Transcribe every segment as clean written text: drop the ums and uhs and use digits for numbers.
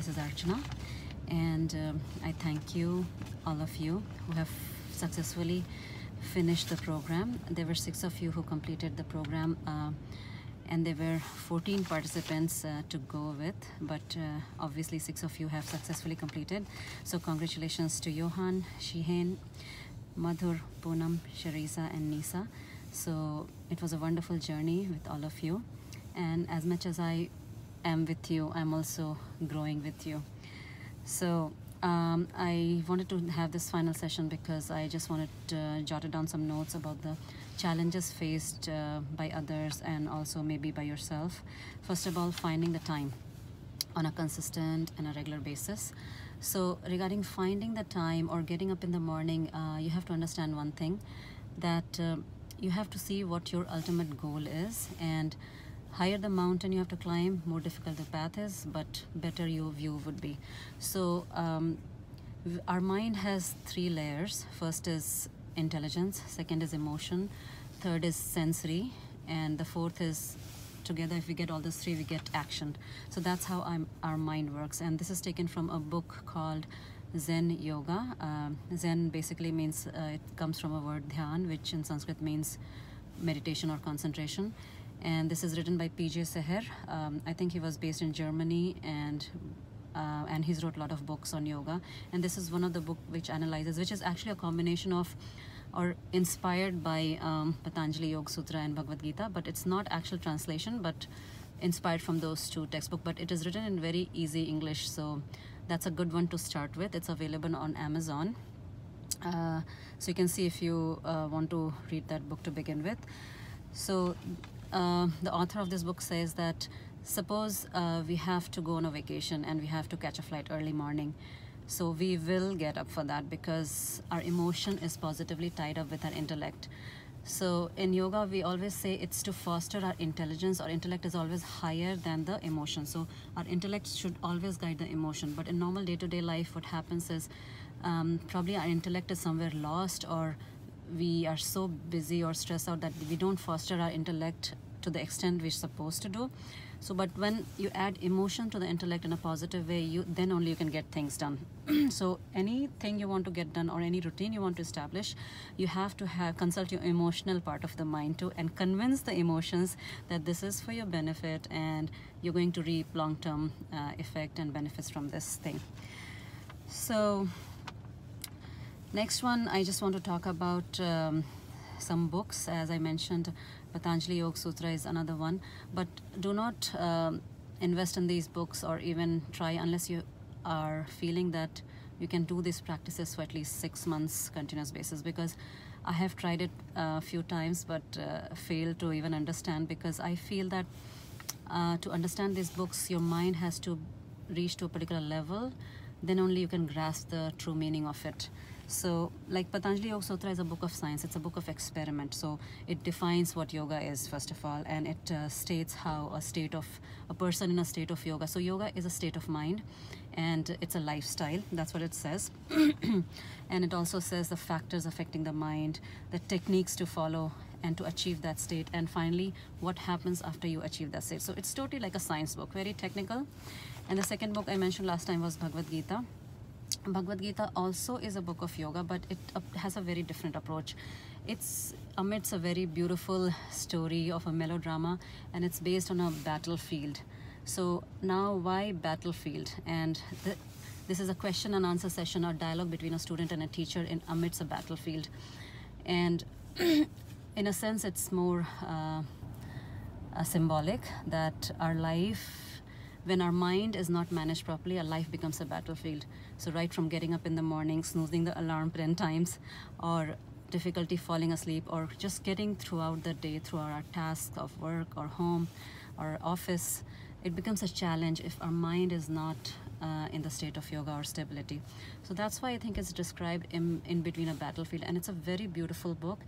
This is Archana, and I thank you, all of you, who have successfully finished the program. There were 6 of you who completed the program, and there were 14 participants to go with, but obviously 6 of you have successfully completed. So congratulations to Johan, Shihen, Madhur, Poonam, Sharisa, and Nisa. So it was a wonderful journey with all of you, and as much as I am with you, I'm also growing with you. So I wanted to have this final session because I just wanted to jot down some notes about the challenges faced by others and also maybe by yourself. First of all, finding the time on a consistent and a regular basis. So regarding finding the time or getting up in the morning, you have to understand one thing, that you have to see what your ultimate goal is, and higher the mountain you have to climb, more difficult the path is, but better your view would be. So our mind has 3 layers. First is intelligence, second is emotion, third is sensory, and the fourth is, together if we get all these 3, we get action. So that's how our mind works, and this is taken from a book called Zen Yoga. Zen basically means, it comes from a word dhyan, which in Sanskrit means meditation or concentration. And this is written by P.J. Seher. I think he was based in Germany, and he's wrote a lot of books on yoga. And this is one of the book which analyzes, which is actually a combination of, or inspired by Patanjali Yoga Sutra and Bhagavad Gita, but it's not actual translation, but inspired from those 2 textbooks. But it is written in very easy English, so that's a good one to start with. It's available on Amazon. So you can see if you want to read that book to begin with. So the author of this book says that suppose we have to go on a vacation and we have to catch a flight early morning. So we will get up for that because our emotion is positively tied up with our intellect. So in yoga, we always say it's to foster our intelligence. Our intellect is always higher than the emotion. So our intellect should always guide the emotion. But in normal day-to-day life, what happens is probably our intellect is somewhere lost, or we are so busy or stressed out that we don't foster our intellect to the extent we're supposed to do. So but when you add emotion to the intellect in a positive way, then only you can get things done. So anything you want to get done or any routine you want to establish, you have to consult your emotional part of the mind too, and convince the emotions that this is for your benefit and you're going to reap long-term effect and benefits from this thing. So next one, I just want to talk about some books. As I mentioned, Patanjali Yoga Sutra is another one, but do not invest in these books or even try unless you are feeling that you can do these practices for at least 6 months continuous basis, because I have tried it a few times but failed to even understand, because I feel that to understand these books, your mind has to reach to a particular level, then only you can grasp the true meaning of it. So like Patanjali Yoga Sutra is a book of science, it's a book of experiment. So it defines what yoga is, first of all, and it states how a person in a state of yoga. So yoga is a state of mind, and it's a lifestyle. That's what it says. And it also says the factors affecting the mind, the techniques to follow and to achieve that state, and finally what happens after you achieve that state. So it's totally like a science book, very technical. And the second book I mentioned last time was Bhagavad Gita. Bhagavad Gita also is a book of yoga, but it has a very different approach. It's amidst a very beautiful story of a melodrama, and it's based on a battlefield. So now, why battlefield? And this is a question and answer session or dialogue between a student and a teacher amidst a battlefield. And in a sense, it's more symbolic that our life, when our mind is not managed properly, our life becomes a battlefield. So right from getting up in the morning, snoozing the alarm 10 times, or difficulty falling asleep, or just getting throughout the day through our tasks of work or home or office, it becomes a challenge if our mind is not in the state of yoga or stability. So that's why I think it's described in between a battlefield, and it's a very beautiful book.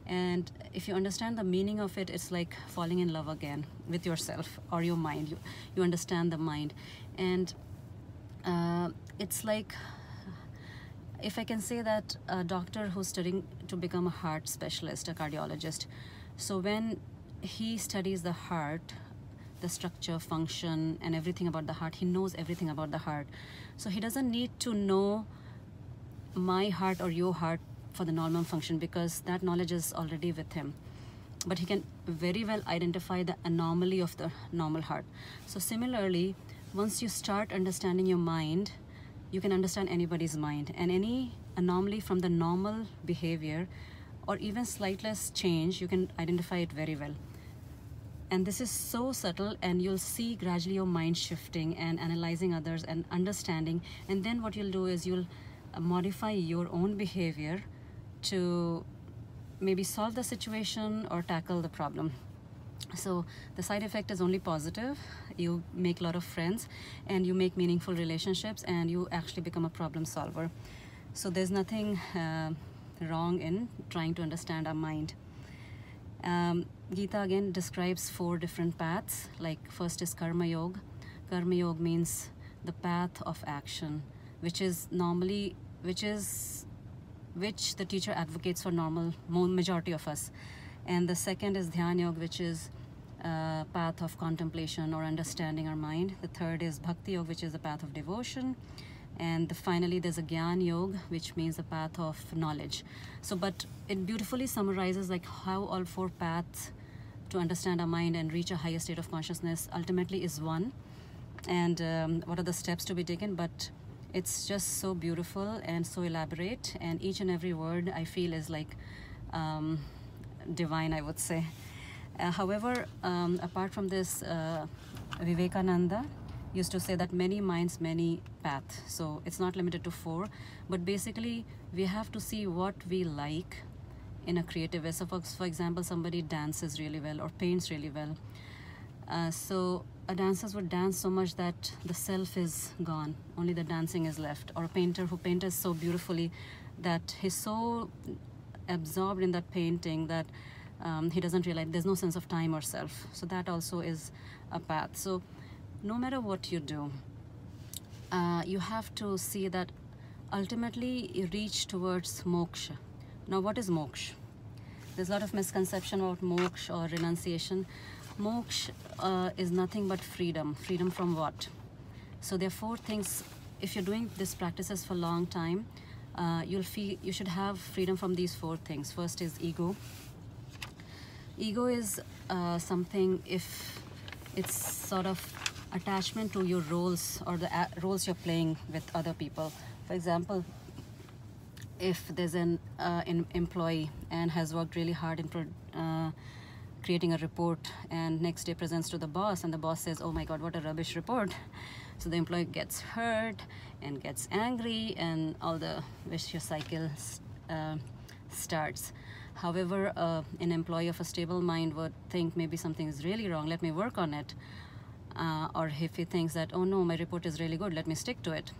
And if you understand the meaning of it, it's like falling in love again with yourself or your mind. You understand the mind, and it's like, if I can say that, a doctor who's studying to become a heart specialist, a cardiologist. So when he studies the heart, the structure, function, and everything about the heart. He knows everything about the heart. So he doesn't need to know my heart or your heart for the normal function, because that knowledge is already with him. But he can very well identify the anomaly of the normal heart. So similarly, once you start understanding your mind, you can understand anybody's mind, and any anomaly from the normal behavior or even slightest change, you can identify it very well. And this is so subtle, and you'll see gradually your mind shifting and analyzing others and understanding. And then what you'll do is you'll modify your own behavior to maybe solve the situation or tackle the problem. So the side effect is only positive. You make a lot of friends, and you make meaningful relationships, and you actually become a problem solver. So there's nothing wrong in trying to understand our mind. Gita again describes 4 different paths. Like first is Karma Yoga. Karma Yoga means the path of action, which the teacher advocates for majority of us. And the second is Dhyan Yoga, which is path of contemplation or understanding our mind. The third is Bhakti Yoga, which is the path of devotion. And finally, there's a Gyan Yoga, which means the path of knowledge. So, but it beautifully summarizes like how all 4 paths to understand our mind and reach a higher state of consciousness ultimately is one. And what are the steps to be taken? But it's just so beautiful and so elaborate, and each and every word I feel is like divine, I would say. However, apart from this, Vivekananda used to say that many minds, many paths. So it's not limited to 4, but basically we have to see what we like in a creative way. So for example, somebody dances really well or paints really well. So a dancer would dance so much that the self is gone, only the dancing is left. Or a painter who paints so beautifully that he's so absorbed in that painting that he doesn't realize there's no sense of time or self. So that also is a path. So no matter what you do, you have to see that ultimately you reach towards moksha. Now what is moksha? There's a lot of misconception about moksha or renunciation. Moksha is nothing but freedom. Freedom from what? So there are 4 things. If you're doing these practices for a long time, you should have freedom from these 4 things. First is ego. Ego is something, if it's sort of attachment to your roles or the roles you're playing with other people. For example, if there's an employee and has worked really hard in creating a report, and next day presents to the boss, and the boss says, oh my god, what a rubbish report. So the employee gets hurt and gets angry, and all the vicious cycle starts. However, an employee of a stable mind would think maybe something is really wrong, let me work on it. Or if he thinks that, oh no, my report is really good, let me stick to it.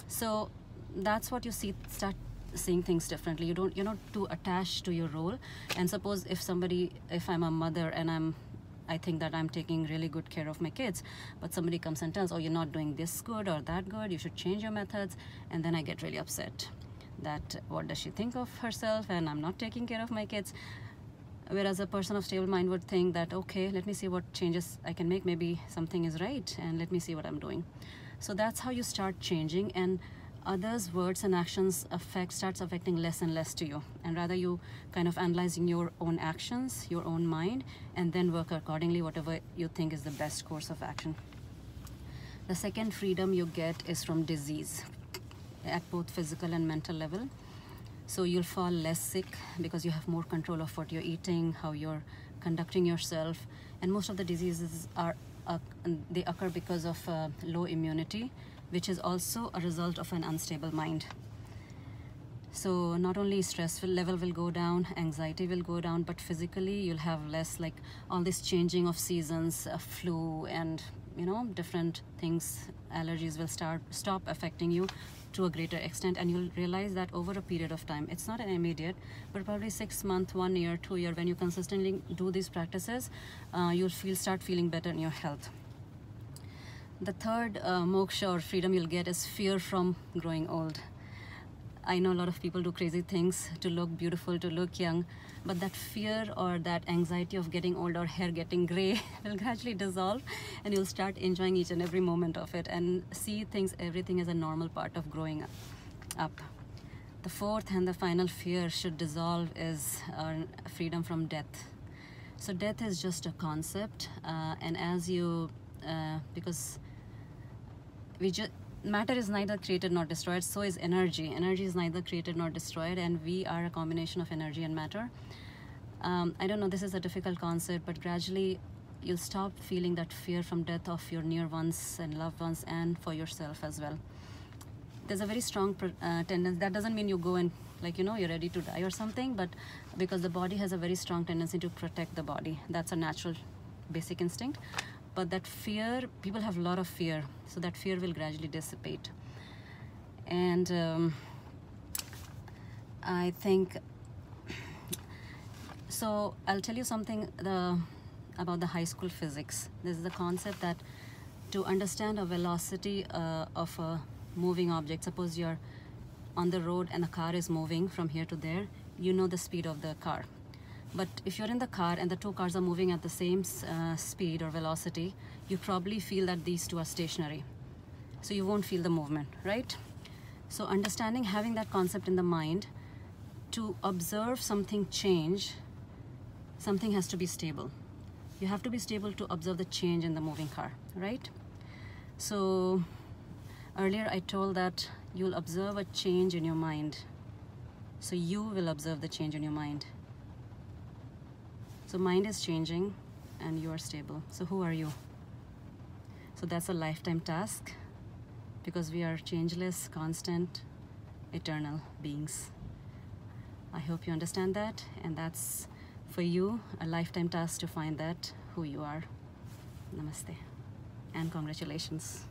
So that's what you see, start seeing things differently. You're not too attached to your role. And suppose if I'm a mother and I think that I'm taking really good care of my kids, but somebody comes and tells, oh, you're not doing this good or that good, you should change your methods, and then I get really upset that what does she think of herself, and I'm not taking care of my kids. Whereas a person of stable mind would think that, okay, let me see what changes I can make, maybe something is right, and let me see what I'm doing. So that's how you start changing, and others' words and actions starts affecting less and less to you, and rather you kind of analyzing your own actions, your own mind, and then work accordingly, whatever you think is the best course of action. The second freedom you get is from disease at both physical and mental level. So you'll fall less sick because you have more control of what you're eating, how you're conducting yourself, and most of the diseases they occur because of low immunity, which is also a result of an unstable mind. So not only stress level will go down, anxiety will go down, but physically you'll have less, like all this changing of seasons, flu, and different things, allergies will stop affecting you to a greater extent, and you'll realize that over a period of time. It's not an immediate, but probably 6 months, 1 year, 2 years, when you consistently do these practices, you'll start feeling better in your health. The third moksha or freedom you'll get is fear from growing old. I know a lot of people do crazy things to look beautiful, to look young, but that fear or that anxiety of getting old or hair getting gray will gradually dissolve, and you'll start enjoying each and every moment of it and see everything as a normal part of growing up. The fourth and the final fear should dissolve is freedom from death. So death is just a concept, and as you, because matter is neither created nor destroyed, so is energy. Energy is neither created nor destroyed, and we are a combination of energy and matter. I don't know, this is a difficult concept, but gradually you'll stop feeling that fear from death of your near ones and loved ones, and for yourself as well. There's a very strong tendency. That doesn't mean you go and, like, you know, you're ready to die or something, but because the body has a very strong tendency to protect the body. That's a natural basic instinct. But that fear, people have a lot of fear, so that fear will gradually dissipate. And I think, so I'll tell you something about the high school physics. This is the concept that to understand a velocity of a moving object, suppose you're on the road and the car is moving from here to there, you know the speed of the car. But if you're in the car and the two cars are moving at the same speed or velocity, you probably feel that these two are stationary. So you won't feel the movement, right? So understanding, having that concept in the mind, to observe something change, something has to be stable. You have to be stable to observe the change in the moving car, right? So earlier I told that you'll observe a change in your mind. So you will observe the change in your mind. So mind is changing and you are stable. So who are you? So that's a lifetime task, because we are changeless, constant, eternal beings. I hope you understand that, and that's for you a lifetime task to find that who you are. Namaste and congratulations.